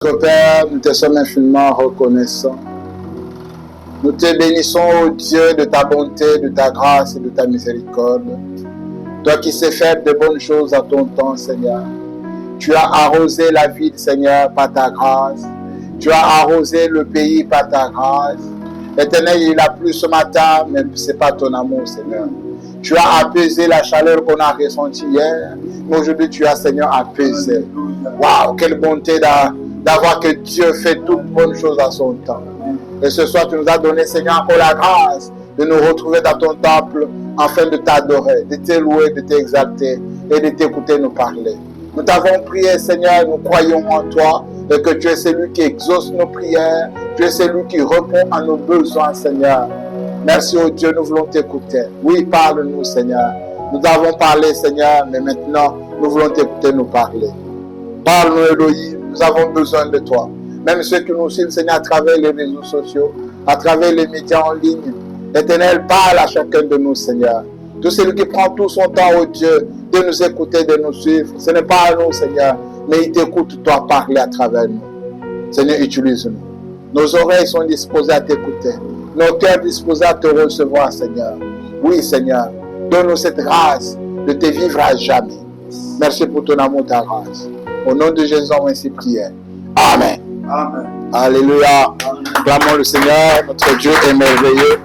Notre Père, nous te sommes infiniment reconnaissants. Nous te bénissons, ô Dieu, de ta bonté, de ta grâce et de ta miséricorde. Toi qui sais faire de bonnes choses à ton temps, Seigneur. Tu as arrosé la ville, Seigneur, par ta grâce. Tu as arrosé le pays par ta grâce. L'Éternel, il a plu ce matin, mais ce n'est pas ton amour, Seigneur. Tu as apaisé la chaleur qu'on a ressentie hier. Mais aujourd'hui, tu as, Seigneur, apaisé. Waouh, quelle bonté d'avoir que Dieu fait toutes bonnes choses à son temps. Et ce soir, tu nous as donné, Seigneur, encore la grâce de nous retrouver dans ton temple afin de t'adorer, de te louer, de t'exalter et de t'écouter nous parler. Nous t'avons prié, Seigneur, nous croyons en toi et que tu es celui qui exauce nos prières, tu es celui qui répond à nos besoins, Seigneur. Merci, oh Dieu, nous voulons t'écouter. Oui, parle-nous, Seigneur. Nous avons parlé, Seigneur, mais maintenant, nous voulons t'écouter nous parler. Parle-nous, Elohim, nous avons besoin de toi. Même ceux qui nous suivent, Seigneur, à travers les réseaux sociaux, à travers les médias en ligne. L'Éternel parle à chacun de nous, Seigneur. Tout celui qui prend tout son temps, oh Dieu, de nous écouter, de nous suivre, ce n'est pas à nous, Seigneur, mais il t'écoute, toi, parler à travers nous. Seigneur, utilise-nous. Nos oreilles sont disposées à t'écouter. Nos cœurs disposés à te recevoir, Seigneur. Oui, Seigneur, donne-nous cette grâce de te vivre à jamais. Merci pour ton amour, ta grâce. Au nom de Jésus, on va ainsi prier. Amen. Amen. Alléluia. Clamons le Seigneur, notre Dieu est merveilleux.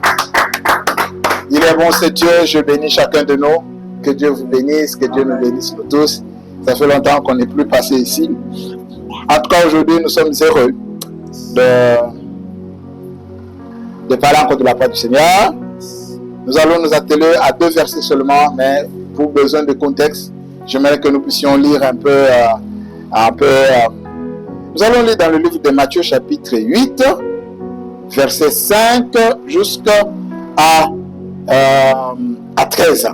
Il est bon, c'est Dieu. Je bénis chacun de nous. Que Dieu vous bénisse, que Dieu nous bénisse nous tous. Ça fait longtemps qu'on n'est plus passé ici. En tout cas, aujourd'hui, nous sommes heureux de parler encore de la part du Seigneur. Nous allons nous atteler à 2 versets seulement, mais pour besoin de contexte, j'aimerais que nous puissions lire un peu. Nous allons lire dans le livre de Matthieu, chapitre 8, verset 5 jusqu'à 13.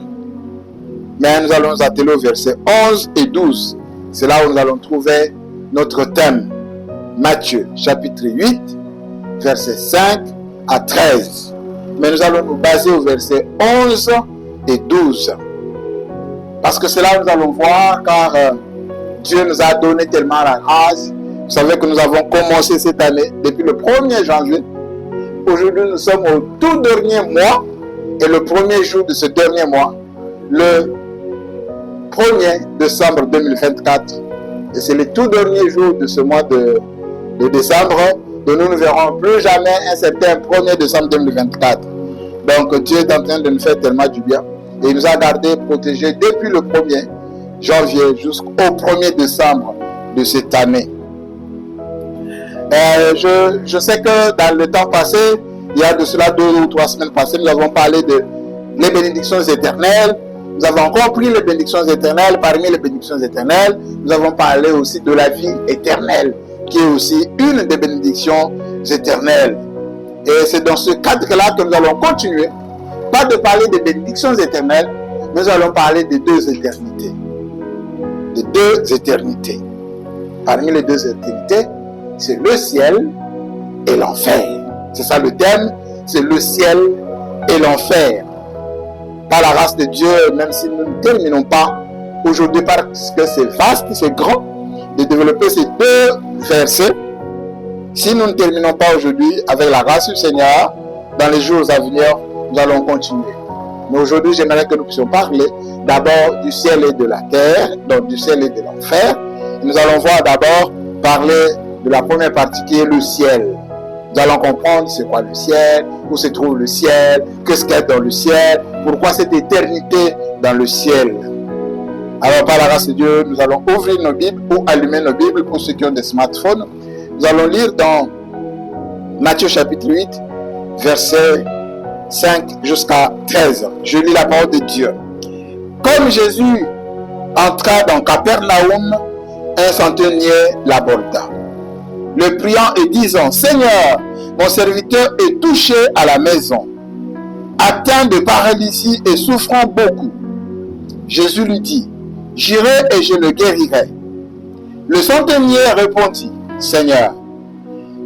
Mais nous allons nous atteler au verset 11 et 12. C'est là où nous allons trouver notre thème. Matthieu, chapitre 8, verset 5 à 13. Mais nous allons nous baser au verset 11 et 12. Parce que c'est là où nous allons voir, car Dieu nous a donné tellement la grâce. Vous savez que nous avons commencé cette année depuis le 1er janvier. Aujourd'hui, nous sommes au tout dernier mois. Et le premier jour de ce dernier mois, le 1er décembre 2024. Et c'est le tout dernier jour de ce mois de décembre. Donc nous ne verrons plus jamais un certain 1er décembre 2024. Donc Dieu est en train de nous faire tellement du bien. Et il nous a gardés, protégés depuis le 1er janvier jusqu'au 1er décembre de cette année. Je sais que dans le temps passé, il y a de cela 2 ou 3 semaines passées, nous avons parlé de les bénédictions éternelles. Nous avons compris les bénédictions éternelles. Parmi les bénédictions éternelles, nous avons parlé aussi de la vie éternelle, qui est aussi une des bénédictions éternelles. Et c'est dans ce cadre-là que nous allons continuer. Pas de parler des bénédictions éternelles, nous allons parler des 2 éternités. De 2 éternités. Parmi les 2 éternités, c'est le ciel et l'enfer. C'est ça le thème, c'est le ciel et l'enfer. Par la grâce de Dieu, même si nous ne terminons pas aujourd'hui parce que c'est vaste, c'est grand, de développer ces 2 versets. Si nous ne terminons pas aujourd'hui avec la grâce du Seigneur, dans les jours à venir, nous allons continuer. Mais aujourd'hui, j'aimerais que nous puissions parler d'abord du ciel et de la terre, donc du ciel et de l'enfer. Nous allons voir d'abord parler de la première partie qui est le ciel. Nous allons comprendre c'est quoi le ciel, où se trouve le ciel, qu'est-ce qu'il y a dans le ciel, pourquoi cette éternité dans le ciel. Alors par la grâce de Dieu, nous allons ouvrir nos Bibles ou allumer nos Bibles pour ceux qui ont des smartphones. Nous allons lire dans Matthieu chapitre 8, verset 5 jusqu'à 13. Je lis la parole de Dieu. Comme Jésus entra dans Capernaum, un centenier l'aborda, le priant et disant: Seigneur, mon serviteur est touché à la maison, atteint de paralysie et souffrant beaucoup. Jésus lui dit: J'irai et je le guérirai. Le centenier répondit: Seigneur,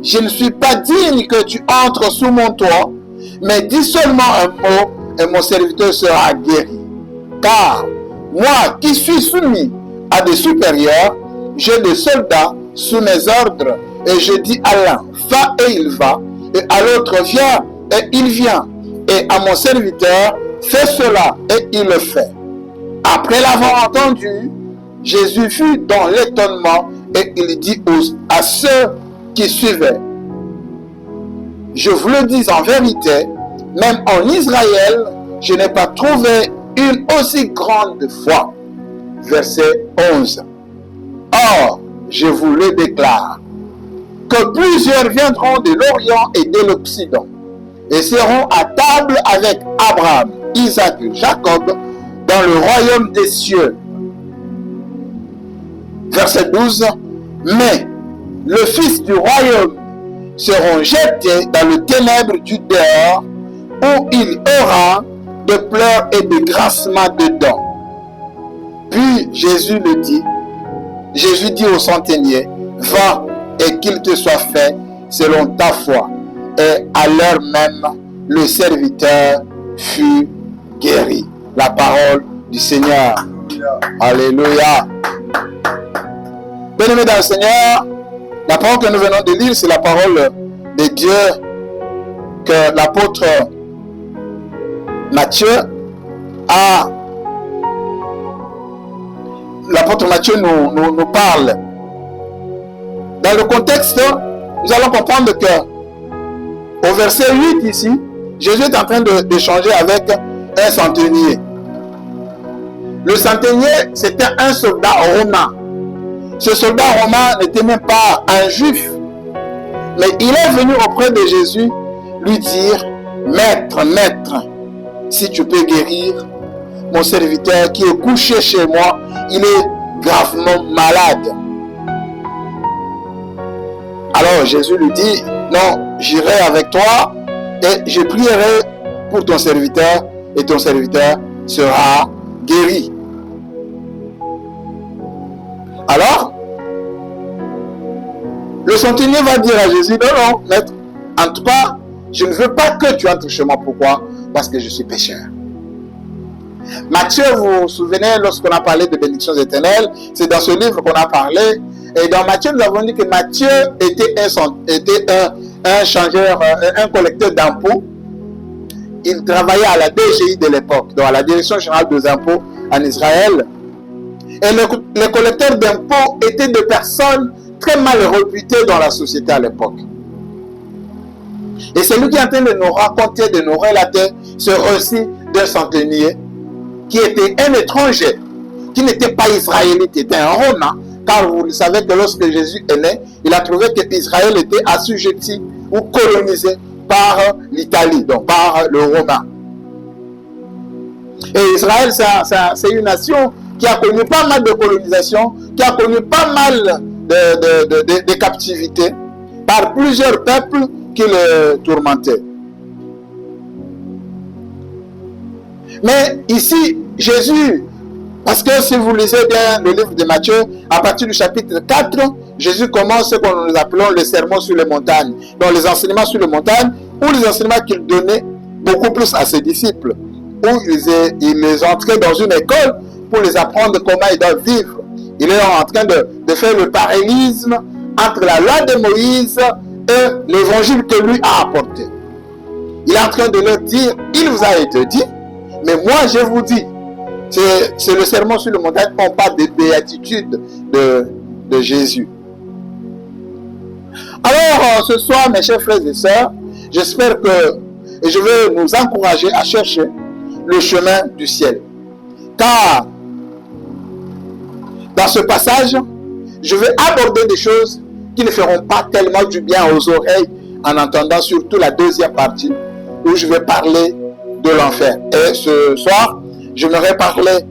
je ne suis pas digne que tu entres sous mon toit, mais dis seulement un mot et mon serviteur sera guéri. Car moi qui suis soumis à des supérieurs, j'ai des soldats sous mes ordres, et je dis à l'un, va et il va, et à l'autre, viens et il vient, et à mon serviteur, fais cela et il le fait. Après l'avoir entendu, Jésus fut dans l'étonnement et il dit à ceux qui suivaient, je vous le dis en vérité, même en Israël, je n'ai pas trouvé une aussi grande foi. Verset 11. Or, je vous le déclare, que plusieurs viendront de l'Orient et de l'Occident, et seront à table avec Abraham, Isaac et Jacob, dans le royaume des cieux. Verset 12. Mais le Fils du royaume seront jetés dans le ténèbre du dehors, où il y aura de pleurs et de grincements de dents. Puis Jésus dit au centenier, va et qu'il te soit fait selon ta foi. Et à l'heure même, le serviteur fut guéri. La parole du Seigneur. Alléluia. Bien-aimés dans le Seigneur, la parole que nous venons de lire, c'est la parole de Dieu que l'apôtre Matthieu nous parle. Dans le contexte, nous allons comprendre que au verset 8 ici, Jésus est en train d'échanger avec un centenier. Le centenier, c'était un soldat romain. Ce soldat romain n'était même pas un juif, mais il est venu auprès de Jésus lui dire, maître, si tu peux guérir mon serviteur qui est couché chez moi, il est gravement malade. Alors Jésus lui dit, non, j'irai avec toi et je prierai pour ton serviteur et ton serviteur sera guéri. Alors, le centenier va dire à Jésus, non, maître, en tout cas, je ne veux pas que tu entres chez moi. Pourquoi? Parce que je suis pécheur. Matthieu, vous vous souvenez, lorsqu'on a parlé de bénédictions éternelles, c'est dans ce livre qu'on a parlé. Et dans Matthieu, nous avons dit que Matthieu était un changeur, un collecteur d'impôts. Il travaillait à la DGI de l'époque, donc à la Direction Générale des Impôts en Israël. Et les collecteurs d'impôts étaient des personnes très mal réputées dans la société à l'époque. Et c'est lui qui est en train de nous raconter, de nous relater ce récit d'un centenier qui était un étranger, qui n'était pas israélite, qui était un Romain, car vous savez que lorsque Jésus est né, il a trouvé que Israël était assujetti ou colonisé par l'Italie, donc par le Romain. Et Israël, c'est une nation qui a connu pas mal de colonisation, qui a connu pas mal de captivité par plusieurs peuples qui le tourmentaient. Mais ici, Jésus, parce que si vous lisez bien le livre de Matthieu, à partir du chapitre 4, Jésus commence ce que nous appelons le sermon sur les montagnes. Donc les enseignements sur les montagnes, ou les enseignements qu'il donnait beaucoup plus à ses disciples, où il les entrait dans une école pour les apprendre comment ils doivent vivre. Il est en train de faire le parallélisme entre la loi de Moïse et l'évangile que lui a apporté. Il est en train de leur dire, il vous a été dit, mais moi je vous dis. C'est le sermon sur le montagne, on parle des béatitudes de Jésus. Alors, ce soir, mes chers frères et sœurs, j'espère que, et je veux nous encourager à chercher le chemin du ciel. Car, dans ce passage, je vais aborder des choses qui ne feront pas tellement du bien aux oreilles en entendant surtout la deuxième partie où je vais parler de l'enfer. Et ce soir, je voudrais parler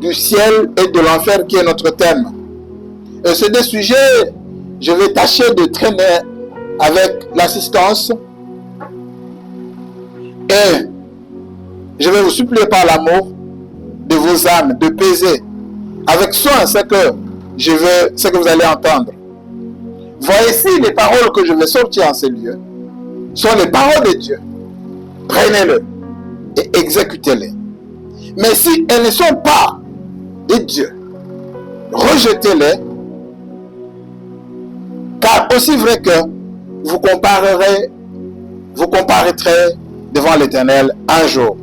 du ciel et de l'enfer qui est notre thème. Et c'est des sujets, je vais tâcher de traîner avec l'assistance et je vais vous supplier par l'amour de vos âmes, de peser avec soin ce que vous allez entendre. Voici les paroles que je vais sortir en ces lieux. Sont les paroles de Dieu. Prenez-les et exécutez-les. Mais si elles ne sont pas de Dieu, rejetez-les Car aussi vrai que vous comparaîtrez devant l'Éternel un jour,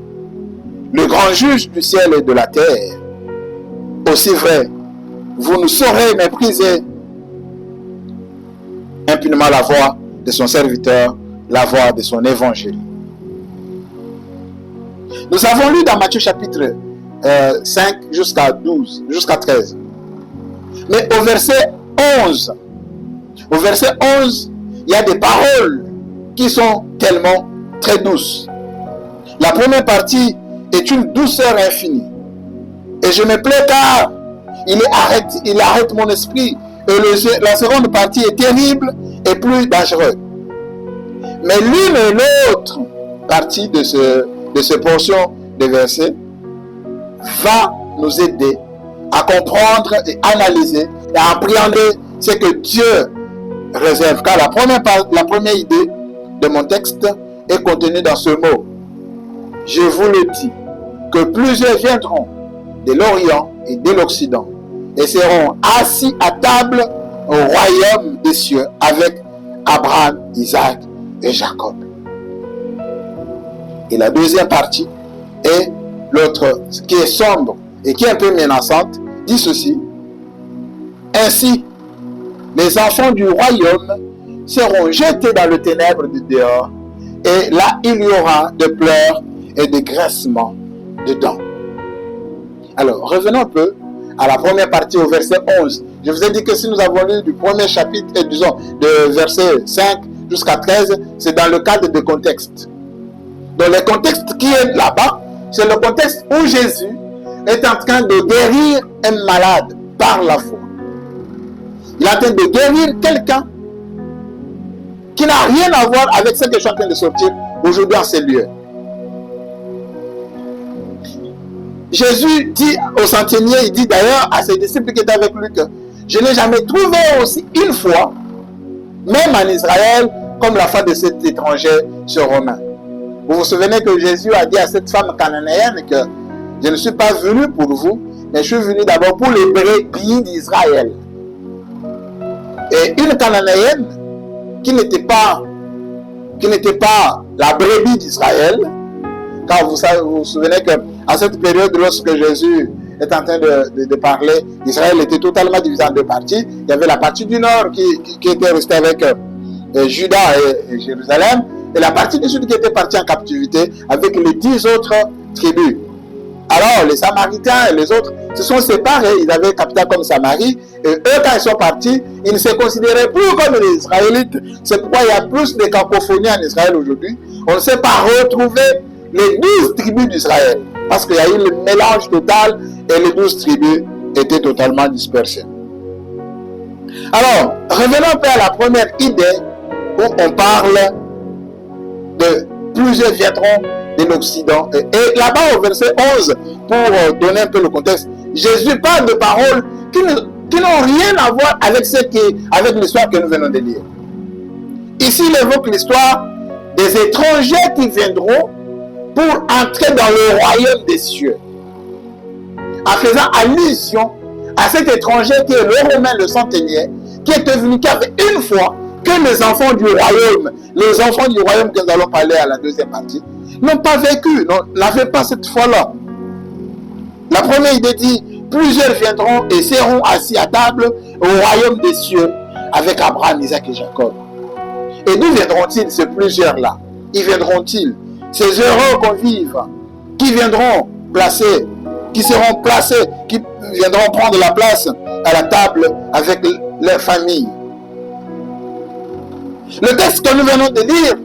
le grand juge du ciel et de la terre. Aussi vrai, vous ne saurez mépriser impunément la voix de son serviteur, la voix de son évangile. Nous avons lu dans Matthieu chapitre 5 jusqu'à 12, jusqu'à 13. Mais au verset 11, il y a des paroles qui sont tellement très douces. La première partie est une douceur infinie. Et je me plais car il arrête mon esprit. Et la seconde partie est terrible et plus dangereuse. Mais l'une et l'autre partie de ce portion de verset va nous aider à comprendre et analyser et à appréhender ce que Dieu réserve. Car la première idée de mon texte est contenue dans ce mot. Je vous le dis, que plusieurs viendront de l'Orient et de l'Occident et seront assis à table au royaume des cieux avec Abraham, Isaac et Jacob. Et la deuxième partie est l'autre qui est sombre et qui est un peu menaçante, dit ceci. Ainsi, les enfants du royaume seront jetés dans le ténèbre du dehors, et là il y aura de pleurs et de grincements de dents. Alors, revenons un peu à la première partie, au verset 11. Je vous ai dit que si nous avons lu du premier chapitre, et disons, de verset 5 jusqu'à 13, c'est dans le cadre de contexte. Donc, le contexte qui est là-bas, c'est le contexte où Jésus est en train de guérir un malade par la foi. Il est en train de guérir quelqu'un qui n'a rien à voir avec ce que je suis en train de sortir aujourd'hui en ces lieux. Jésus dit au centenier, il dit d'ailleurs à ses disciples qui étaient avec lui que je n'ai jamais trouvé aussi une fois, même en Israël, comme la foi de cet étranger sur Romain. Vous vous souvenez que Jésus a dit à cette femme cananéenne que je ne suis pas venu pour vous, mais je suis venu d'abord pour les brebis d'Israël. Et une cananéenne qui n'était pas la brebis d'Israël, car vous vous souvenez qu'à cette période, lorsque Jésus est en train de parler, Israël était totalement divisé en deux parties. Il y avait la partie du nord qui était restée avec Juda et Jérusalem, et la partie du sud qui était partie en captivité avec les 10 autres tribus. Alors, les Samaritains et les autres se sont séparés. Ils avaient capitale comme Samarie. Et eux, quand ils sont partis, ils ne se considéraient plus comme les Israélites. C'est pourquoi il y a plus de cacophonie en Israël aujourd'hui. On ne s'est pas retrouvé les 12 tribus d'Israël. Parce qu'il y a eu le mélange total et les 12 tribus étaient totalement dispersées. Alors, revenons un peu à la première idée où on parle de plusieurs viendront de l'Occident. Et là-bas au verset 11, pour donner un peu le contexte, Jésus parle de paroles qui n'ont rien à voir avec l'histoire que nous venons de lire. Ici, il évoque l'histoire des étrangers qui viendront pour entrer dans le royaume des cieux, en faisant allusion à cet étranger qui est le Romain, le centenier, qui était venu qu'avec une fois que les enfants du royaume que nous allons parler à la deuxième partie, n'ont pas vécu, n'avaient pas cette foi-là. La première idée dit, plusieurs viendront et seront assis à table au royaume des cieux avec Abraham, Isaac et Jacob. Et d'où viendront-ils ces plusieurs-là? Ils viendront-ils? Ces heureux convives qui viendront qui seront placés, qui viendront prendre la place à la table avec leur famille. Le texte que nous venons de lire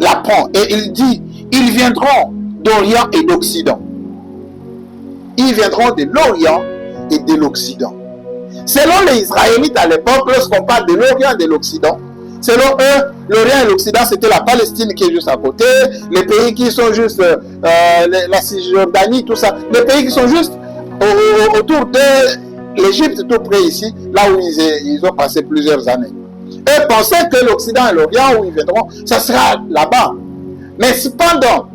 l'apprend et il dit, ils viendront d'Orient et d'Occident. Ils viendront de l'Orient et de l'Occident. Selon les Israélites à l'époque, lorsqu'on parle de l'Orient et de l'Occident, selon eux, l'Orient et l'Occident, c'était la Palestine qui est juste à côté, les pays qui sont juste la Cisjordanie, tout ça, les pays qui sont juste autour de l'Égypte, tout près ici, là où ils ont passé plusieurs années. Eux pensaient que l'Occident et l'Orient, où ils viendront, ça sera là-bas. Mais cependant,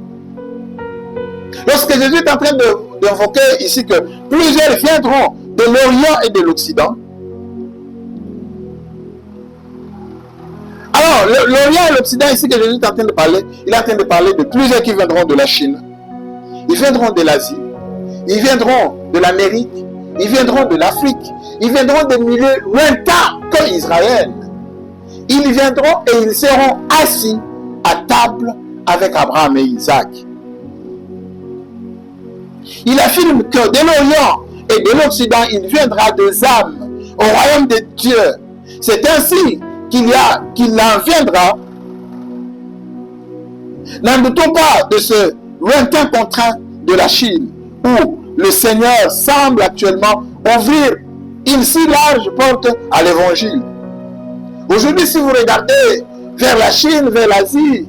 lorsque Jésus est en train d'invoquer ici que plusieurs viendront de l'Orient et de l'Occident, Alors, l'Orient et l'Occident, ici que Jésus est en train de parler, il est en train de parler de plusieurs qui viendront de la Chine, ils viendront de l'Asie, ils viendront de l'Amérique, ils viendront de l'Afrique, ils viendront des milieux lointains comme Israël. Ils viendront et ils seront assis à table avec Abraham et Isaac. Il affirme que de l'Orient et de l'Occident, il viendra des âmes au royaume de Dieu. C'est ainsi qu'il en viendra. N'en doutons pas de ce lointain contraint de la Chine, où le Seigneur semble actuellement ouvrir une si large porte à l'évangile. Aujourd'hui, si vous regardez vers la Chine, vers l'Asie,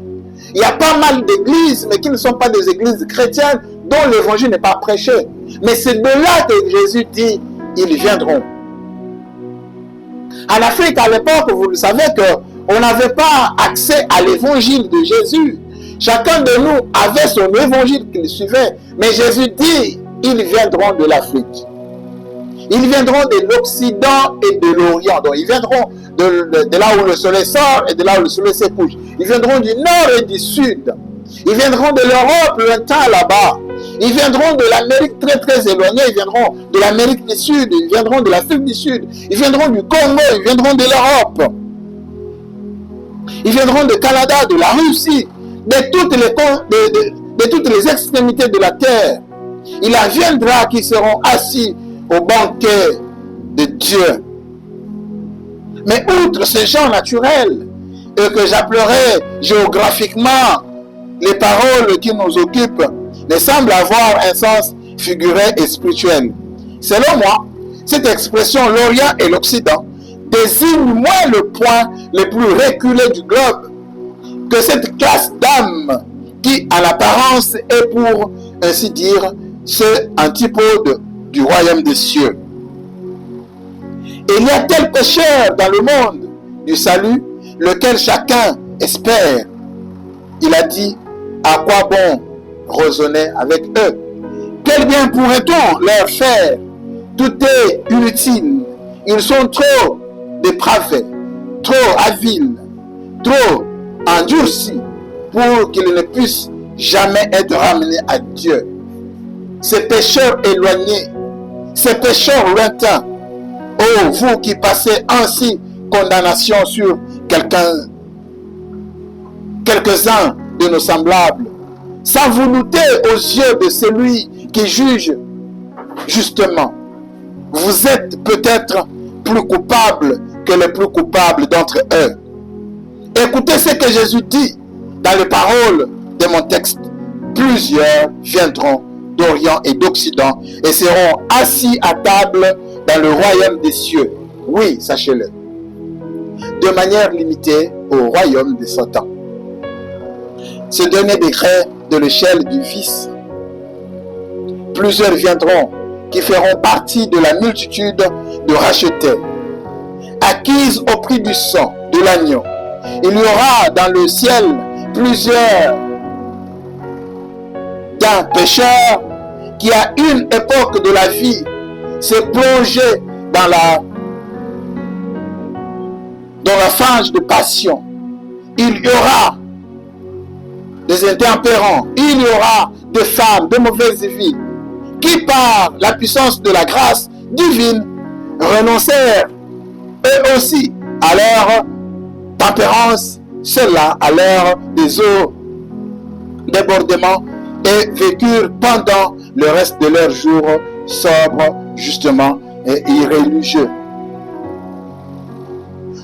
il y a pas mal d'églises, mais qui ne sont pas des églises chrétiennes, dont l'évangile n'est pas prêché. Mais c'est de là que Jésus dit, ils viendront. En Afrique, à l'époque, vous le savez qu'on n'avait pas accès à l'évangile de Jésus. Chacun de nous avait son évangile qu'il suivait. Mais Jésus dit, ils viendront de l'Afrique. Ils viendront de l'Occident et de l'Orient. Donc, ils viendront de là où le soleil sort et de là où le soleil se couche. Ils viendront du nord et du sud. Ils viendront de l'Europe, lointain là-bas. Ils viendront de l'Amérique très très éloignée. Ils viendront de l'Amérique du Sud. Ils viendront de l'Afrique du Sud. Ils viendront du Congo. Ils viendront de l'Europe. Ils viendront du Canada, de la Russie, de toutes les extrémités de la terre. Il en viendra qui seront assis au banquet de Dieu. Mais outre ces gens naturels, et que j'appellerai géographiquement les paroles qui nous occupent, ne semblent avoir un sens figuré et spirituel. Selon moi, cette expression l'Orient et l'Occident désigne moins le point le plus reculé du globe que cette classe d'âmes qui, en apparence, est pour ainsi dire ce antipode du royaume des cieux. Et il y a tel pécheur dans le monde du salut, lequel chacun espère. Il a dit, à quoi bon raisonner avec eux? Quel bien pourrait-on leur faire? Tout est inutile. Ils sont trop dépravés, trop habiles, trop endurcis pour qu'ils ne puissent jamais être ramenés à Dieu. Ces pécheurs éloignés, ces pécheurs lointains, oh, vous qui passez ainsi condamnation sur quelques-uns de nos semblables, sans vous douter aux yeux de celui qui juge justement. Vous êtes peut-être plus coupables que les plus coupables d'entre eux. Écoutez ce que Jésus dit dans les paroles de mon texte. Plusieurs viendront d'Orient et d'Occident et seront assis à table dans le royaume des cieux. Oui, sachez-le. De manière limitée au royaume de Satan. Ce dernier décret de l'échelle du Fils. Plusieurs viendront qui feront partie de la multitude de rachetés, acquises au prix du sang de l'agneau. Il y aura dans le ciel plusieurs d'un pécheur qui à une époque de la vie s'est plongé dans la fange de passion. Il y aura des intempérants, il y aura des femmes de mauvaise vie qui par la puissance de la grâce divine renoncèrent eux aussi à leur tempérance, ceux-là à leur débordement et vécurent pendant le reste de leurs jours sobres, justement, et irréligieux.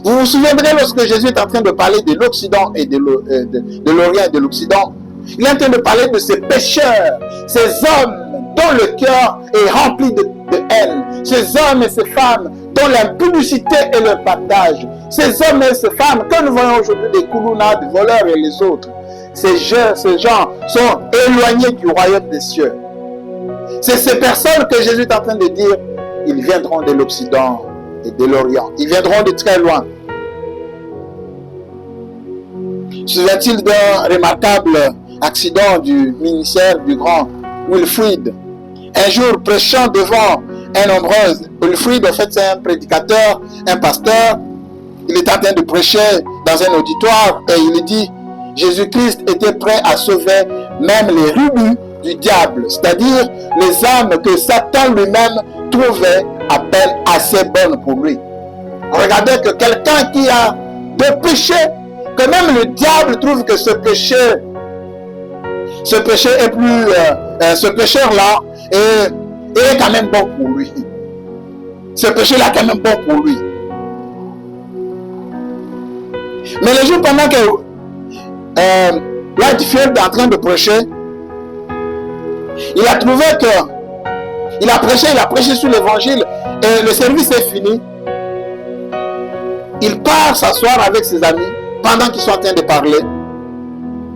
Vous vous souviendrez lorsque Jésus est en train de parler de l'Occident et de l'Orient et de l'Occident, il est en train de parler de ces pécheurs, ces hommes dont le cœur est rempli de haine, ces hommes et ces femmes dont l'impudicité est leur partage, ces hommes et ces femmes que nous voyons aujourd'hui des koulouna, des voleurs et les autres. Ces gens sont éloignés du royaume des cieux. C'est ces personnes que Jésus est en train de dire, ils viendront de l'Occident et de l'Orient. Ils viendront de très loin. Souvient-il d'un remarquable accident du ministère du grand Wilfrid? Un jour, prêchant devant un nombreux, Wilfrid, en fait, c'est un prédicateur, un pasteur. Il est en train de prêcher dans un auditoire et il dit, Jésus-Christ était prêt à sauver même les rubis du diable, c'est-à-dire les âmes que Satan lui-même trouvait à peine assez bonnes pour lui. Regardez que quelqu'un qui a des péchés, que même le diable trouve que ce péché est plus, ce pécheur-là est quand même bon pour lui. Ce péché-là est quand même bon pour lui. Mais le jour pendant que Whitefield est en train de prêcher, il a trouvé que il a prêché sur l'évangile et le service est fini. Il part s'asseoir avec ses amis pendant qu'ils sont en train de parler.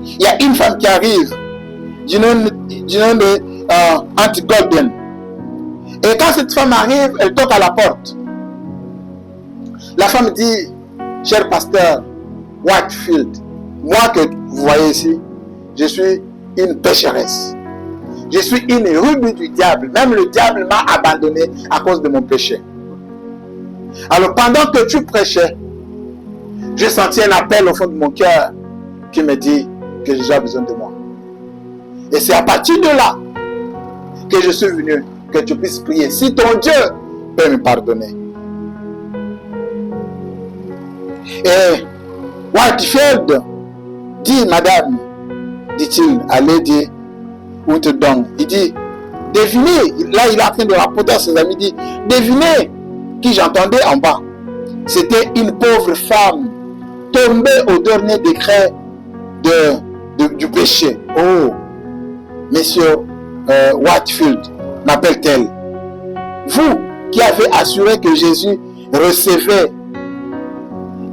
Il y a une femme qui arrive du nom de Auntie Golden. Et quand cette femme arrive, elle toque à la porte. La femme dit, cher pasteur Whitefield, moi que vous voyez ici, je suis une pécheresse. Je suis une rubis du diable. Même le diable m'a abandonné à cause de mon péché. Alors pendant que tu prêchais, j'ai senti un appel au fond de mon cœur qui me dit que Jésus a besoin de moi. Et c'est à partir de là que je suis venu, que tu puisses prier. Si ton Dieu peut me pardonner. Et Whitefield dit, madame, dit-il à Lady Woodong, il dit, devinez, là il est en train de rapporter à ses amis, il dit, devinez qui j'entendais en bas. C'était une pauvre femme tombée au dernier décret du péché. Oh, monsieur Whitefield, m'appelle-t-elle. Vous qui avez assuré que Jésus recevait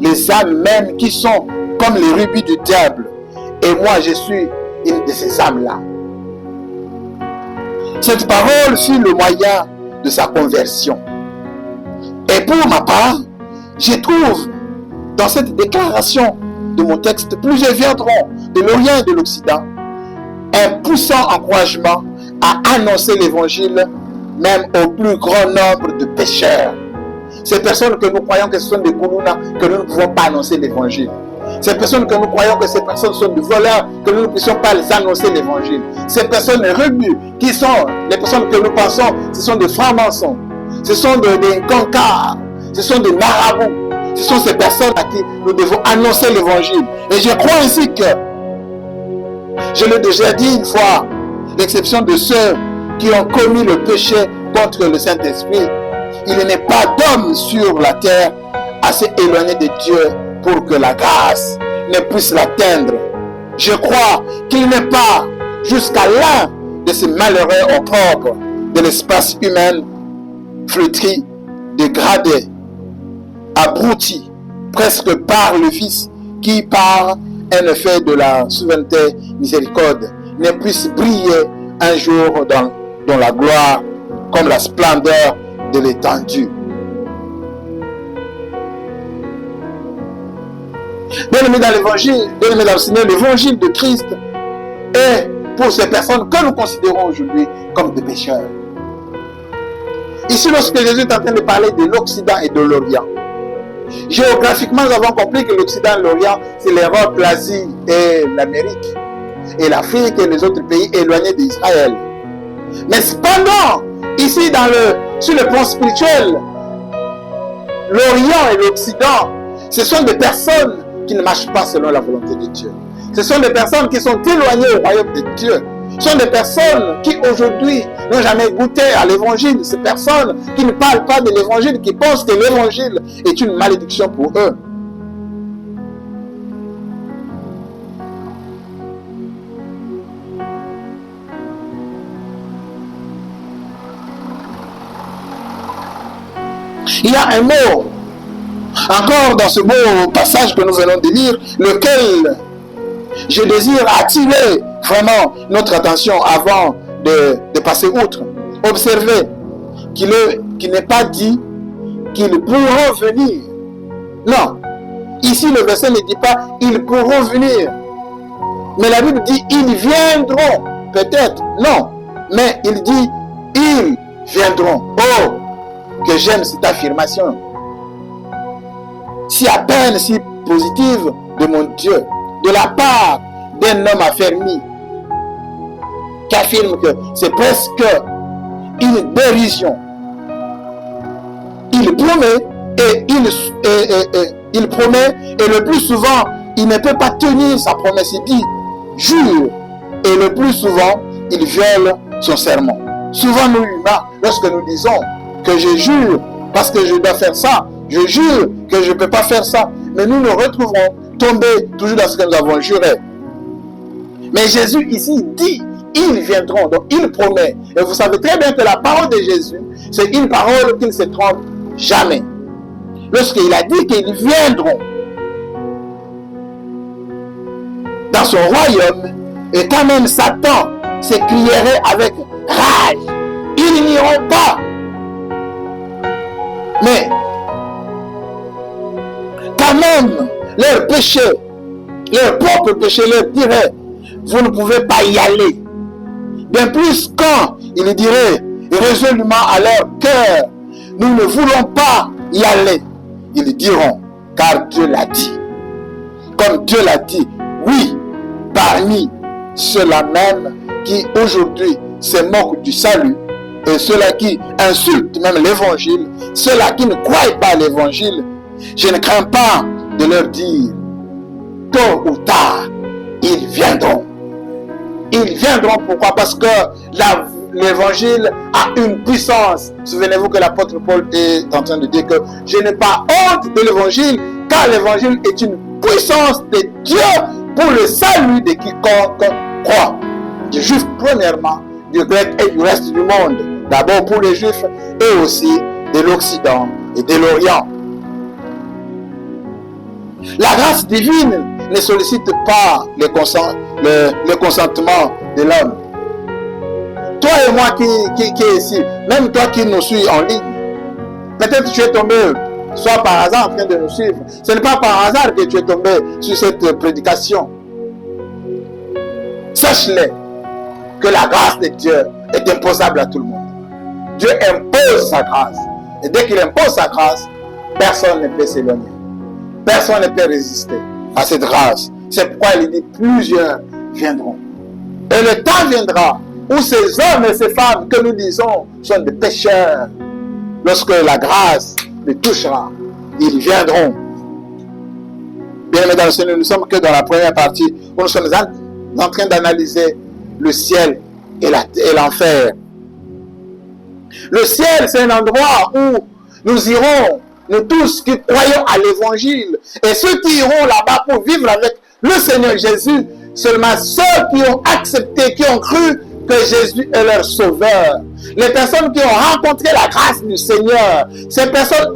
les âmes même qui sont comme les rubis du diable, et moi je suis une de ces âmes-là. Cette parole fut le moyen de sa conversion. Et pour ma part, je trouve dans cette déclaration de mon texte, plusieurs viendront de l'Orient et de l'Occident, un poussant encouragement à annoncer l'évangile même au plus grand nombre de pécheurs. Ces personnes que nous croyons que ce sont des koulouna, que nous ne pouvons pas annoncer l'évangile. Ces personnes que nous croyons que ces personnes sont des voleurs, que nous ne puissions pas les annoncer l'évangile. Ces personnes rebues, qui sont les personnes que nous pensons, ce sont des francs-maçons, ce sont des cancars, ce sont des marabouts. Ce sont ces personnes à qui nous devons annoncer l'évangile. Et je crois ainsi que, je l'ai déjà dit une fois, l'exception de ceux qui ont commis le péché contre le Saint-Esprit, il n'est pas d'homme sur la terre assez éloigné de Dieu pour que la grâce ne puisse l'atteindre. Je crois qu'il n'est pas jusqu'à l'un de ces malheureux opprobres de l'espace humain, flétri, dégradé, abruti, presque par le Fils qui, par un effet de la souveraineté miséricorde, ne puisse briller un jour dans la gloire comme la splendeur de l'étendue. Bien-aimés dans l'évangile, bien-aimés dans le Seigneur, l'évangile de Christ est pour ces personnes que nous considérons aujourd'hui comme des pécheurs. Ici, lorsque Jésus est en train de parler de l'Occident et de l'Orient, géographiquement, nous avons compris que l'Occident et l'Orient, c'est l'Europe, l'Asie et l'Amérique, et l'Afrique et les autres pays éloignés d'Israël. Mais cependant, ici, sur le plan spirituel, l'Orient et l'Occident, ce sont des personnes qui ne marchent pas selon la volonté de Dieu. Ce sont des personnes qui sont éloignées au royaume de Dieu. Ce sont des personnes qui aujourd'hui n'ont jamais goûté à l'évangile. Ces personnes qui ne parlent pas de l'évangile, qui pensent que l'évangile est une malédiction pour eux. Il y a un mot, encore dans ce beau passage que nous venons de lire, lequel je désire attirer vraiment notre attention avant de passer outre. Observez qu'il n'est pas dit qu'ils pourront venir. Non. Ici, le verset ne dit pas ils pourront venir. Mais la Bible dit ils viendront. Peut-être. Non. Mais il dit ils viendront. Oh, que j'aime cette affirmation. Si à peine, si positive de mon Dieu, de la part d'un homme affermi, qui affirme que c'est presque une dérision. Il promet et il promet et le plus souvent, il ne peut pas tenir sa promesse. Il dit, jure, et le plus souvent, il viole son serment. Souvent, nous humains, lorsque nous disons que je jure parce que je dois faire ça, je jure que je ne peux pas faire ça, mais nous nous retrouverons tombés toujours dans ce que nous avons juré. Mais Jésus ici dit, ils viendront, donc il promet. Et vous savez très bien que la parole de Jésus, c'est une parole qui ne se trompe jamais. Lorsqu'il a dit qu'ils viendront dans son royaume, et quand même Satan s'écrierait avec rage, ils n'iront pas. Mais quand même, leur péché, leur propre péché leur dirait, vous ne pouvez pas y aller. Bien plus quand ils diraient résolument à leur cœur, nous ne voulons pas y aller. Ils diront, car Dieu l'a dit. Comme Dieu l'a dit, oui, parmi ceux-là même qui aujourd'hui se moquent du salut, et ceux-là qui insultent même l'évangile, ceux-là qui ne croient pas à l'évangile, je ne crains pas de leur dire, tôt ou tard, ils viendront. Ils viendront, pourquoi? Parce que l'évangile a une puissance. Souvenez-vous que l'apôtre Paul est en train de dire que je n'ai pas honte de l'évangile, car l'évangile est une puissance de Dieu pour le salut de quiconque croit. Du juif premièrement, du grec et du reste du monde. D'abord pour les juifs et aussi de l'Occident et de l'Orient. La grâce divine ne sollicite pas le consentement de l'homme. Toi et moi qui est ici, même toi qui nous suis en ligne, peut-être tu es tombé, soit par hasard en train de nous suivre. Ce n'est pas par hasard que tu es tombé sur cette prédication. Sache-le que la grâce de Dieu est imposable à tout le monde. Dieu impose sa grâce. Et dès qu'il impose sa grâce, personne ne peut s'éloigner. Personne ne peut résister à cette grâce. C'est pourquoi il dit plusieurs viendront. Et le temps viendra où ces hommes et ces femmes que nous disons sont des pécheurs, lorsque la grâce les touchera, ils viendront. Bien aimés dans le Seigneur, nous ne sommes que dans la première partie où nous sommes en train d'analyser le ciel et l'enfer. Le ciel, c'est un endroit où nous irons, nous tous qui croyons à l'évangile, et ceux qui iront là-bas pour vivre avec le Seigneur Jésus, seulement ceux qui ont accepté, qui ont cru que Jésus est leur sauveur. Les personnes qui ont rencontré la grâce du Seigneur, ces personnes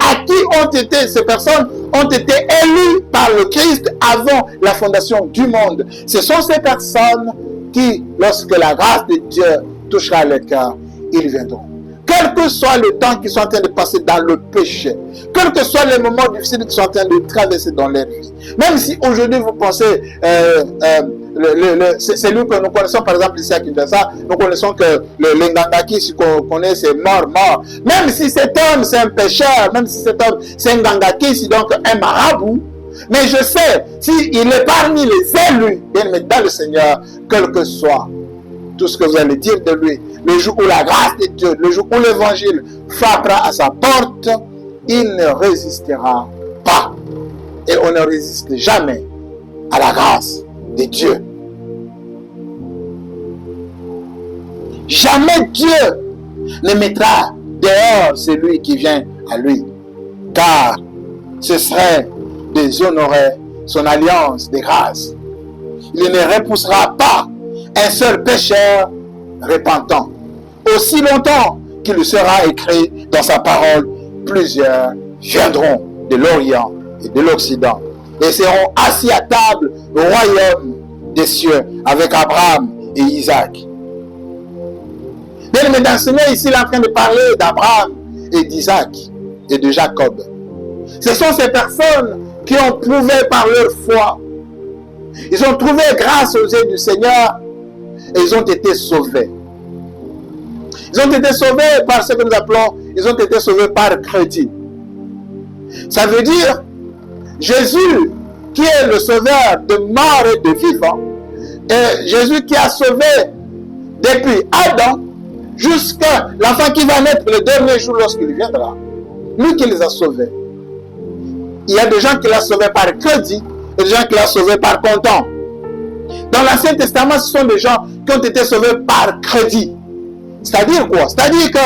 ces personnes ont été élues par le Christ avant la fondation du monde. Ce sont ces personnes qui, lorsque la grâce de Dieu touchera le cœur, ils viendront. Quel que soit le temps qu'ils sont en train de passer dans le péché, quels que soient les moments difficiles qu'ils sont en train de traverser dans leur vie, même si aujourd'hui vous pensez, c'est lui que nous connaissons par exemple ici à Kinshasa, nous connaissons que le Ngangaki qu'on connaît c'est mort. Même si cet homme c'est un pécheur, même si cet homme c'est un Ngangaki, c'est donc un marabout, mais je sais, s'il est parmi les élus, dans le Seigneur, quel que soit tout ce que vous allez dire de lui, le jour où la grâce de Dieu, le jour où l'évangile frappera à sa porte, il ne résistera pas. Et on ne résiste jamais à la grâce de Dieu. Jamais Dieu ne mettra dehors celui qui vient à lui, car ce serait déshonorer son alliance de grâce. Il ne repoussera pas un seul pécheur repentant. Aussi longtemps qu'il sera écrit dans sa parole, plusieurs viendront de l'Orient et de l'Occident et seront assis à table au royaume des cieux avec Abraham et Isaac. Bien, mais dans ce moment ici, il est en train de parler d'Abraham et d'Isaac et de Jacob. Ce sont ces personnes qui ont prouvé par leur foi. Ils ont trouvé grâce aux yeux du Seigneur et ils ont été sauvés. Ils ont été sauvés par ce que nous appelons, ils ont été sauvés par crédit. Ça veut dire, Jésus qui est le sauveur de mort et de vivant, et Jésus qui a sauvé depuis Adam jusqu'à l'enfant qui va naître le dernier jour lorsqu'il viendra. Lui qui les a sauvés. Il y a des gens qui l'ont sauvé par crédit et des gens qui l'ont sauvé par comptant. Dans l'Ancien Testament, ce sont des gens qui ont été sauvés par crédit. C'est-à-dire quoi? C'est-à-dire que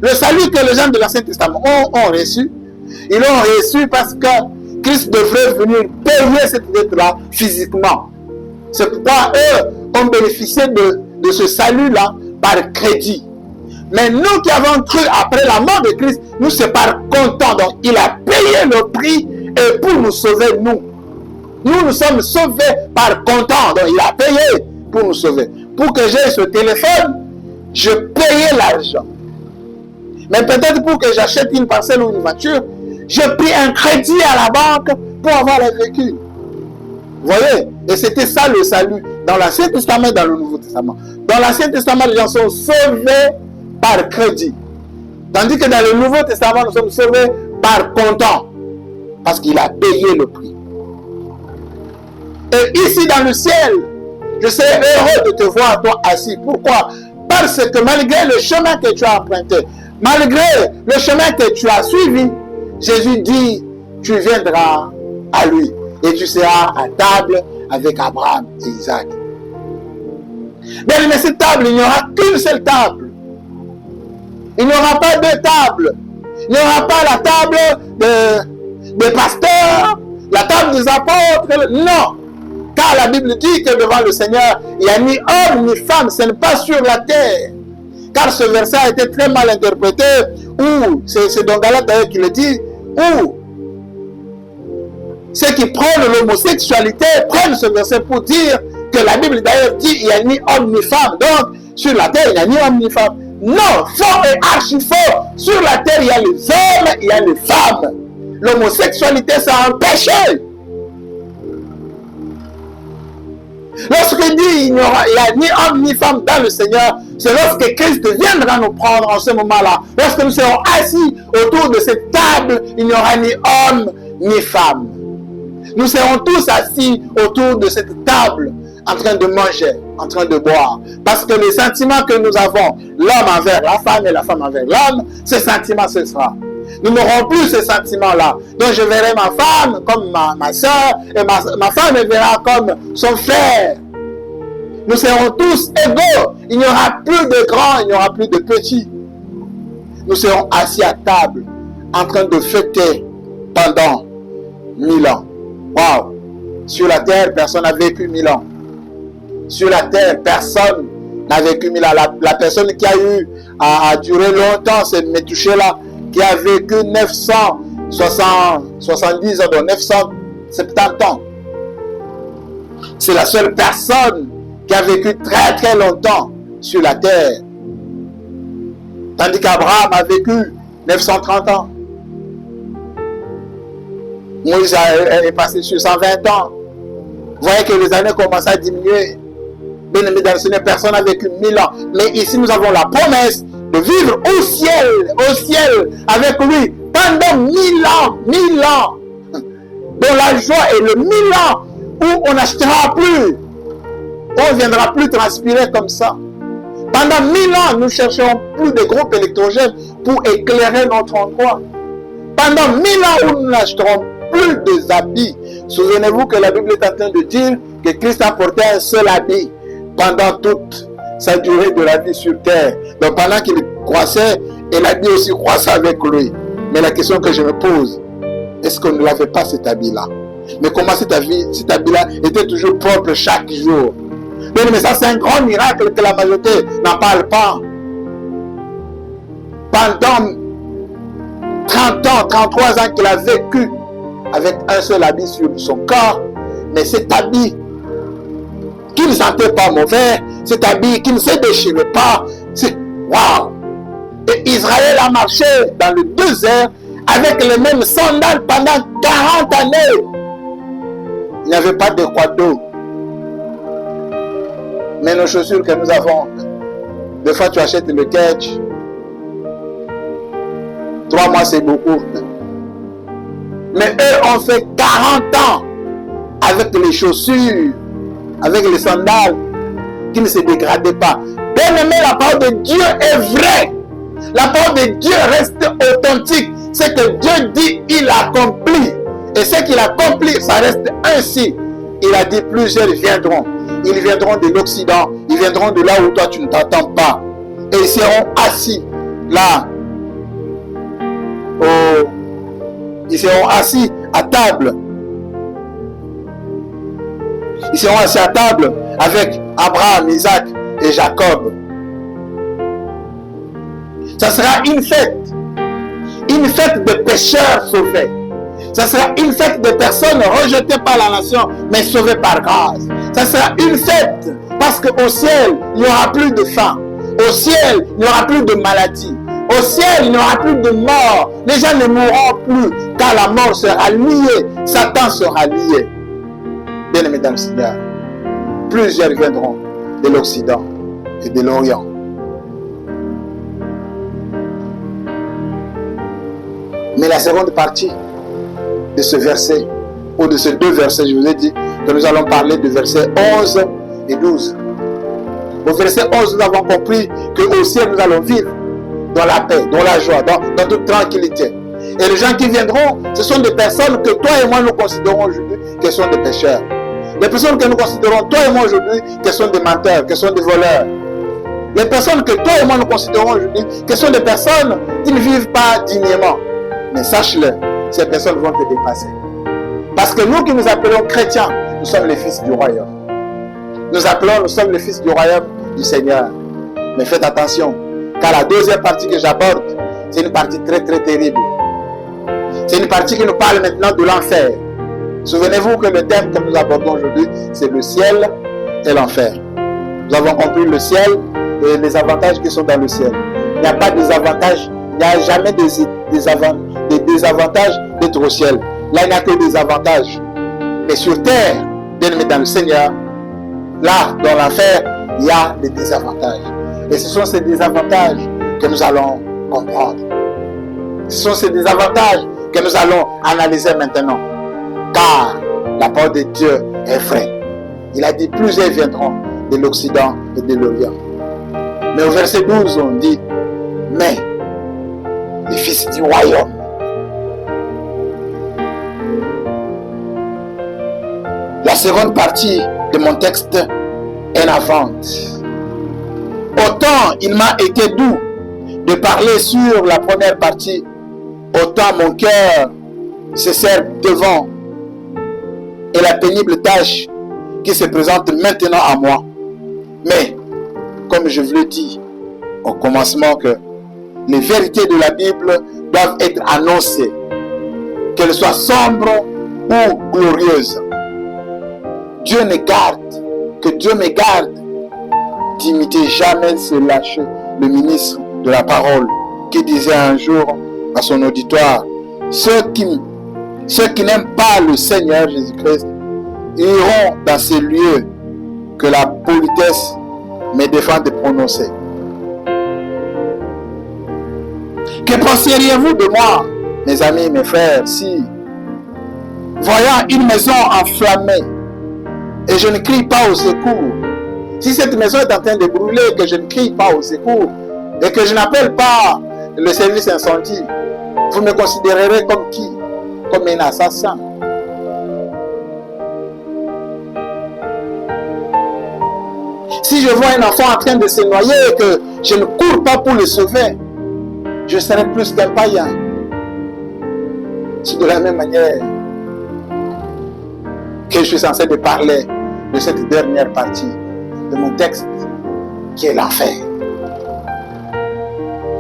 le salut que les gens de l'Ancien Testament ont reçu, ils l'ont reçu parce que Christ devrait venir payer cette dette-là physiquement. C'est pourquoi eux ont bénéficié de ce salut-là par crédit. Mais nous qui avons cru après la mort de Christ, nous c'est par comptant. Donc il a payé le prix et pour nous sauver, nous. Nous sommes sauvés par comptant. Donc il a payé pour nous sauver. Pour que j'aie ce téléphone, je payais l'argent. Mais peut-être pour que j'achète une parcelle ou une voiture, j'ai pris un crédit à la banque pour avoir le véhicule. Vous voyez? Et c'était ça le salut dans l'Ancien Testament et dans le Nouveau Testament. Dans l'Ancien Testament, les gens sont sauvés par crédit. Tandis que dans le Nouveau Testament, nous sommes sauvés par comptant. Parce qu'il a payé le prix. Et ici dans le ciel, je serai heureux de te voir toi assis. Pourquoi? Parce que malgré le chemin que tu as emprunté, malgré le chemin que tu as suivi, Jésus dit, tu viendras à lui et tu seras à table avec Abraham et Isaac. Mais cette table, il n'y aura qu'une seule table. Il n'y aura pas deux tables. Il n'y aura pas la table des pasteurs, la table des apôtres. Non. Car la Bible dit que devant le Seigneur, il n'y a ni homme ni femme. Ce n'est pas sur la terre. Car ce verset a été très mal interprété. Ou, c'est dans Galates d'ailleurs qui le dit, ou ceux qui prennent l'homosexualité prennent ce verset pour dire que la Bible d'ailleurs dit il n'y a ni homme ni femme. Donc, sur la terre, il n'y a ni homme ni femme. Non, faux et archi faux. Sur la terre, il y a les hommes, il y a les femmes. L'homosexualité, c'est un péché. Lorsqu'il dit il n'y a ni homme ni femme dans le Seigneur, c'est lorsque Christ viendra nous prendre en ce moment-là. Lorsque nous serons assis autour de cette table, il n'y aura ni homme ni femme. Nous serons tous assis autour de cette table, en train de manger, en train de boire. Parce que les sentiments que nous avons, l'homme envers la femme et la femme envers l'homme, ces sentiments ce sera. Nous n'aurons plus ces sentiments-là. Donc je verrai ma femme comme ma soeur et ma femme me verra comme son frère. Nous serons tous égaux. Il n'y aura plus de grands, il n'y aura plus de petits. Nous serons assis à table en train de fêter pendant 1000 ans. Waouh! Sur la terre, personne n'a vécu 1000 ans. Sur la terre, personne n'a vécu 1000 ans. La personne qui a eu à durer longtemps, c'est Métouché-là, qui a vécu 970 ans, donc 970 ans. C'est la seule personne qui a vécu très très longtemps sur la terre. Tandis qu'Abraham a vécu 930 ans. Moïse est passé sur 120 ans. Vous voyez que les années commencent à diminuer. Bien aimé dans le Seigneur, personne n'a vécu 1000 ans. Mais ici, nous avons la promesse de vivre au ciel avec lui pendant 1000 ans, 1000 ans. Dont la joie est le 1000 ans où on n'achètera plus. On ne viendra plus transpirer comme ça. Pendant 1000 ans, nous chercherons plus de groupes électrogènes pour éclairer notre endroit. Pendant 1000 ans où nous n'achèterons plus de habits. Souvenez-vous que la Bible est en train de dire que Christ a porté un seul habit pendant toute sa durée de la vie sur terre. Donc pendant qu'il croissait, et l'habit aussi croissait avec lui. Mais la question que je me pose, est-ce qu'on ne l'avait pas cet habit-là? Mais comment cet habit-là était toujours propre chaque jour? Mais ça c'est un grand miracle que la majorité n'en parle pas. Pendant 30 ans, 33 ans qu'il a vécu avec un seul habit sur son corps, mais cet habit qui ne sentait pas mauvais, cet habit qui ne se déchirait pas, c'est waouh! Et Israël a marché dans le désert avec les mêmes sandales pendant 40 années. Il n'y avait pas de quoi d'eau. Mais nos chaussures que nous avons, des fois tu achètes le Ketch, 3 mois c'est beaucoup. Mais eux ont fait 40 ans avec les chaussures, avec les sandales, qui ne se dégradaient pas. Bien-aimé, la parole de Dieu est vraie. La parole de Dieu reste authentique. Ce que Dieu dit, il accomplit. Et ce qu'il accomplit, ça reste ainsi. Il a dit plusieurs viendront. Ils viendront de l'Occident. Ils viendront de là où toi tu ne t'attends pas. Et ils seront assis là. Ils seront assis à table. Ils seront assis à table avec Abraham, Isaac et Jacob. Ça sera une fête de pécheurs sauvés. Ça sera une fête de personnes rejetées par la nation, mais sauvées par grâce. Ça sera une fête parce qu'au ciel, il n'y aura plus de faim. Au ciel, il n'y aura plus de maladie. Au ciel, il n'y aura plus de mort. Les gens ne mourront plus, car la mort sera liée. Satan sera lié. Bien-aimés dans le Seigneur, plusieurs viendront de l'Occident et de l'Orient. Mais la seconde partie de ce verset, ou de ces deux versets, je vous ai dit que nous allons parler de versets 11 et 12. Au verset 11, nous avons compris qu'au ciel, nous allons vivre dans la paix, dans la joie, dans toute tranquillité. Et les gens qui viendront, ce sont des personnes que toi et moi nous considérons aujourd'hui qu'elles sont des pécheurs. Les personnes que nous considérons, toi et moi aujourd'hui, qu'elles sont des menteurs, qu'elles sont des voleurs. Les personnes que toi et moi nous considérons aujourd'hui, qu'elles sont des personnes qui ne vivent pas dignement. Mais sache-le, ces personnes vont te dépasser. Parce que nous qui nous appelons chrétiens, nous sommes les fils du royaume. Nous sommes les fils du royaume du Seigneur. Mais faites attention, car la deuxième partie que j'aborde, c'est une partie très très terrible. C'est une partie qui nous parle maintenant de l'enfer. Souvenez-vous que le thème que nous abordons aujourd'hui, c'est le ciel et l'enfer. Nous avons compris le ciel et les avantages qui sont dans le ciel. Il n'y a pas de désavantages, il n'y a jamais des désavantages d'être au ciel. Là, il n'y a que des avantages. Mais sur terre, bien aimé dans le Seigneur, là, dans l'enfer, il y a des désavantages. Et ce sont ces désavantages que nous allons comprendre. Ce sont ces désavantages que nous allons analyser maintenant. Car la parole de Dieu est vraie. Il a dit plusieurs viendront de l'Occident et de l'Orient. Mais au verset 12, on dit, mais les fils du royaume. La seconde partie de mon texte est la vente. Autant il m'a été doux de parler sur la première partie, autant mon cœur se serre devant et la pénible tâche qui se présente maintenant à moi. Mais, comme je vous l'ai dit au commencement, que les vérités de la Bible doivent être annoncées, qu'elles soient sombres ou glorieuses. Que Dieu me garde d'imiter jamais se lâcher le ministre de la parole qui disait un jour à son auditoire, ceux qui n'aiment pas le Seigneur Jésus-Christ iront dans ces lieux que la politesse me défend de prononcer. Que penseriez-vous de moi, mes amis, mes frères, si, voyant une maison enflammée, et je ne crie pas au secours, si cette maison est en train de brûler, que je ne crie pas au secours, et que je n'appelle pas le service incendie, vous me considérerez comme qui? Comme un assassin. Si je vois un enfant en train de se noyer et que je ne cours pas pour le sauver, je serai plus qu'un païen. C'est de la même manière que je suis censé de parler de cette dernière partie de mon texte, qui est l'enfer.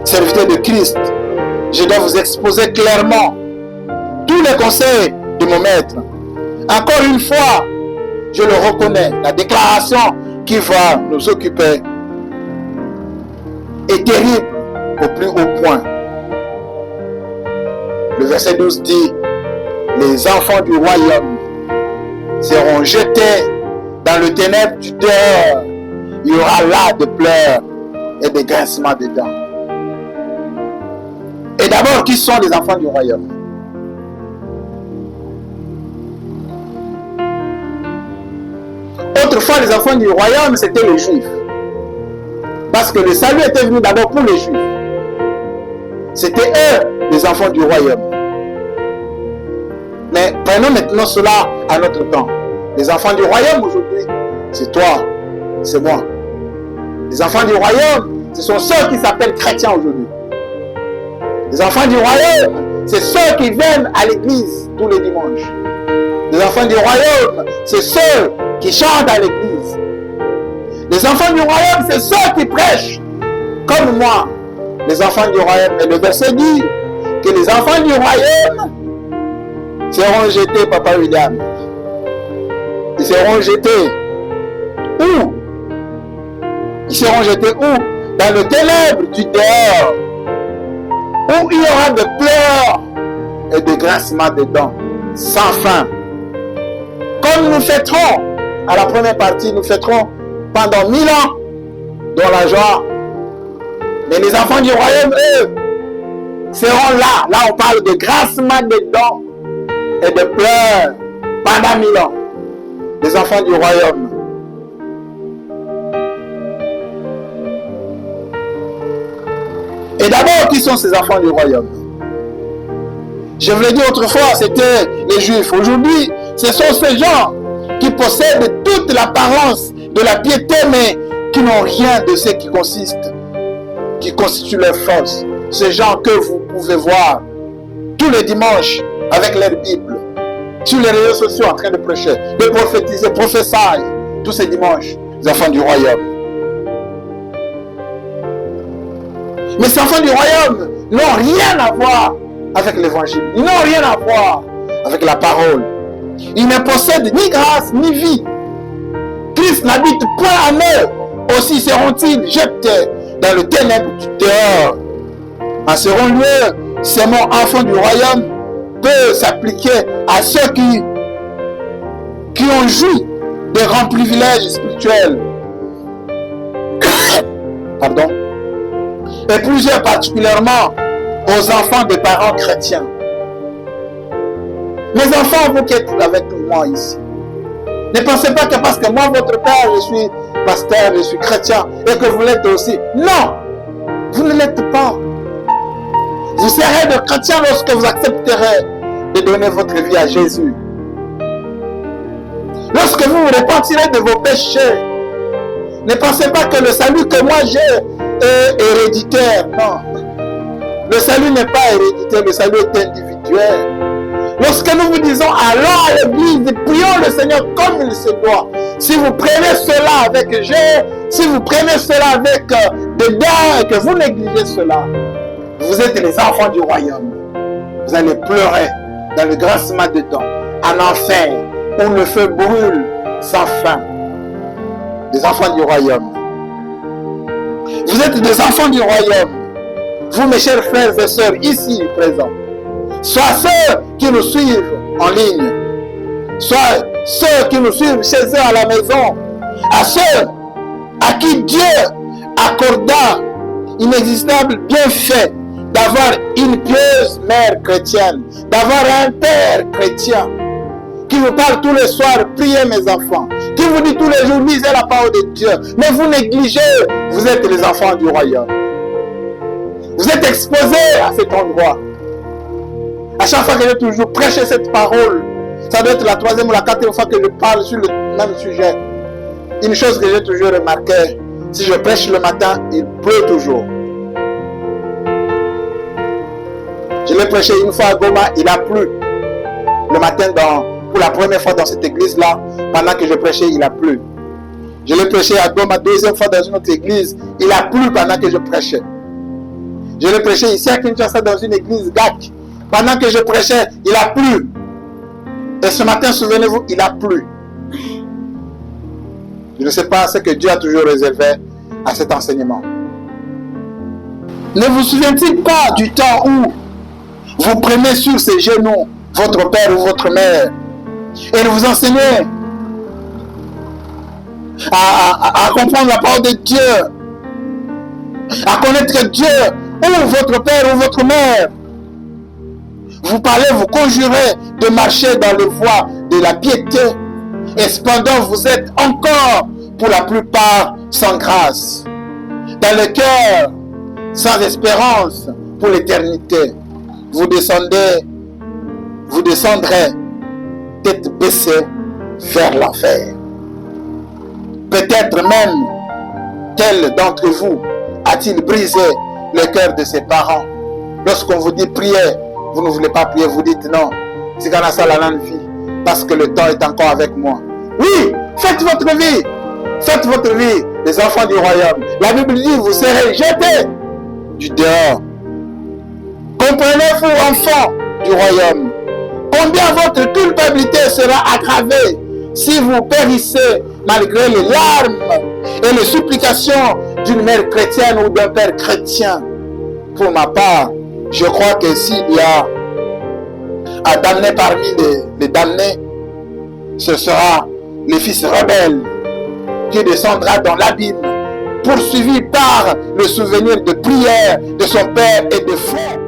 Serviteur de Christ, je dois vous exposer clairement tous les conseils de mon maître. Encore une fois, je le reconnais, la déclaration qui va nous occuper est terrible au plus haut point. Le verset 12 dit, les enfants du royaume seront jetés dans le ténèbre du dehors. Il y aura là des pleurs et des grincements de dents. Et d'abord, qui sont les enfants du royaume? Autrefois, les enfants du royaume, c'était les Juifs. Parce que le salut était venu d'abord pour les Juifs. C'était eux, les enfants du royaume. Mais prenons maintenant cela à notre temps. Les enfants du royaume aujourd'hui, c'est toi, c'est moi. Les enfants du royaume, ce sont ceux qui s'appellent chrétiens aujourd'hui. Les enfants du royaume, c'est ceux qui viennent à l'église tous les dimanches. Les enfants du royaume, c'est ceux qui chantent à l'église. Les enfants du royaume, c'est ceux qui prêchent, comme moi. Les enfants du royaume. Et le verset dit que les enfants du royaume seront jetés, Papa William. Ils seront jetés où? Ils seront jetés où? Dans le ténèbre du dehors, où il y aura de pleurs et de grincements de dents, sans fin. Comme nous fêterons, à la première partie, nous fêterons pendant 1000 ans dans la joie. Mais les enfants du royaume, eux, seront là. Là, on parle de grincements de dents et de pleurs pendant 1000 ans. Les enfants du royaume. Et d'abord, qui sont ces enfants du royaume? Je vous l'ai dit autrefois, c'était les Juifs. Aujourd'hui, ce sont ces gens qui possèdent toute l'apparence de la piété, mais qui n'ont rien de ce qui consiste, qui constitue leur force. Ces gens que vous pouvez voir tous les dimanches avec leur Bible, sur les réseaux sociaux en train de prêcher, de prophétiser, prophétiser, tous ces dimanches, les enfants du royaume. Mais ces enfants du royaume n'ont rien à voir avec l'évangile. Ils n'ont rien à voir avec la parole. Ils ne possèdent ni grâce ni vie. Christ n'habite point en eux. Aussi seront-ils jetés dans le ténèbre du dehors. En ce lieu, ce mot enfant du royaume peut s'appliquer à ceux qui ont joui des grands privilèges spirituels. Pardon. Et plusieurs particulièrement aux enfants des parents chrétiens. Mes enfants, vous qui êtes avec moi ici, ne pensez pas que parce que moi, votre père, je suis pasteur, je suis chrétien, et que vous l'êtes aussi. Non, vous ne l'êtes pas. Vous serez de chrétiens lorsque vous accepterez de donner votre vie à Jésus. Lorsque vous vous repentirez de vos péchés, ne pensez pas que le salut que moi j'ai est héréditaire. Non. Le salut n'est pas héréditaire, le salut est individuel. Lorsque nous vous disons allons à l'église et prions le Seigneur comme il se doit, si vous prenez cela avec jeu, si vous prenez cela avec dedans et que vous négligez cela, vous êtes les enfants du royaume. Vous allez pleurer dans le grincement de dents, en enfer, où le feu brûle sans fin. Des enfants du royaume. Vous êtes des enfants du royaume. Vous, mes chers frères et sœurs, ici présents, soit ceux qui nous suivent en ligne, soit ceux qui nous suivent chez eux à la maison, à ceux à qui Dieu accorda inexistable bienfait d'avoir une pieuse mère chrétienne, d'avoir un père chrétien qui vous parle tous les soirs, priez mes enfants, qui vous dit tous les jours, lisez la parole de Dieu, mais vous négligez, vous êtes les enfants du royaume. Vous êtes exposés à cet endroit. À chaque fois que j'ai toujours prêché cette parole, ça doit être la 3e ou la 4e fois que je parle sur le même sujet. Une chose que j'ai toujours remarqué, si je prêche le matin, il pleut toujours. Je l'ai prêché une fois à Goma, il a plu. Le matin, pour la première fois dans cette église-là, pendant que je prêchais, il a plu. Je l'ai prêché à Goma, 2e fois dans une autre église, il a plu pendant que je prêchais. Je l'ai prêché ici à Kinshasa dans une église GAC. Pendant que je prêchais, il a plu. Et ce matin, souvenez-vous, il a plu. Je ne sais pas ce que Dieu a toujours réservé à cet enseignement. Ne vous souvenez-il pas du temps où vous prenez sur ses genoux votre père ou votre mère et vous enseignez à comprendre la parole de Dieu, à connaître Dieu, ou votre père ou votre mère. Vous parlez, vous conjurez de marcher dans les voies de la piété, Et cependant, vous êtes encore, pour la plupart, sans grâce. Dans le cœur, sans espérance pour l'éternité. Vous descendrez tête baissée vers l'enfer. Peut-être même, quel d'entre vous a-t-il brisé le cœur de ses parents? Lorsqu'on vous dit prier, vous ne voulez pas prier, vous dites non. C'est qu'on a ça la vie, parce que le temps est encore avec moi. Oui, faites votre vie. Faites votre vie, les enfants du royaume. La Bible dit, vous serez jetés du dehors. Comprenez-vous, enfants du royaume, combien votre culpabilité sera aggravée si vous périssez malgré les larmes et les supplications d'une mère chrétienne ou d'un père chrétien. Pour ma part, je crois que s'il y a à damner parmi les damnés, ce sera le fils rebelle qui descendra dans l'abîme, poursuivi par le souvenir de prière de son père et de frère.